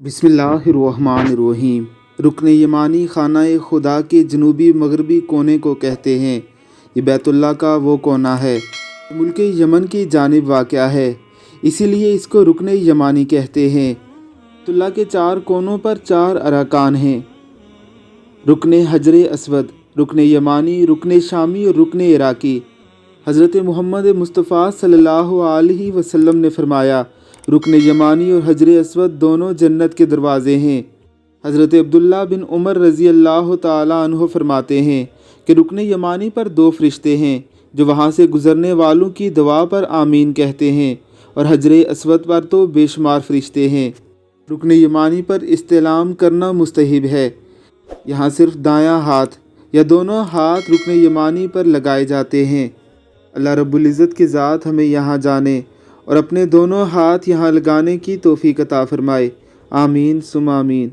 बिस्मिल्लाहिर्रहमानिर्रहीम। रुकन यमानी खाना खुदा के जनूबी मगरबी कोने को कहते हैं। ये बैतुल्लाह का वो कोना है, मुल्क यमन की जानिब वाक़या है, इसीलिए इसको रुकन यमानी कहते हैं। बैतुल्लाह के चार कोनों पर चार अरकान हैं: रुकन हजर असवद, रुकन यमानी, रुकन शामी और रुकन इराकी। हज़रत मोहम्मद मुस्तफ़ा सल्लल्लाहु अलैहि वसल्लम ने फरमाया, रुकन यमानी और हजर असवद दोनों जन्नत के दरवाज़े हैं। हज़रत अब्दुल्ला बिन उमर रज़ी अल्लाह ताला अन्हु फरमाते हैं कि रुकन यमानी पर दो फरिश्ते हैं जो वहाँ से गुज़रने वालों की दुआ पर आमीन कहते हैं, और हजर असवद पर तो बेशुमार फरिश्ते हैं। रुकन यमानी पर इस्तिलाम करना मुस्तहिब है। यहाँ सिर्फ दायां हाथ या दोनों हाथ रुकन यमानी पर लगाए जाते हैं। अल्लाह रब्बुल इज़्ज़त की ज़ात हमें यहाँ जाने और अपने दोनों हाथ यहाँ लगाने की तौफ़ीक़ अता फ़रमाए। आमीन सुम आमीन।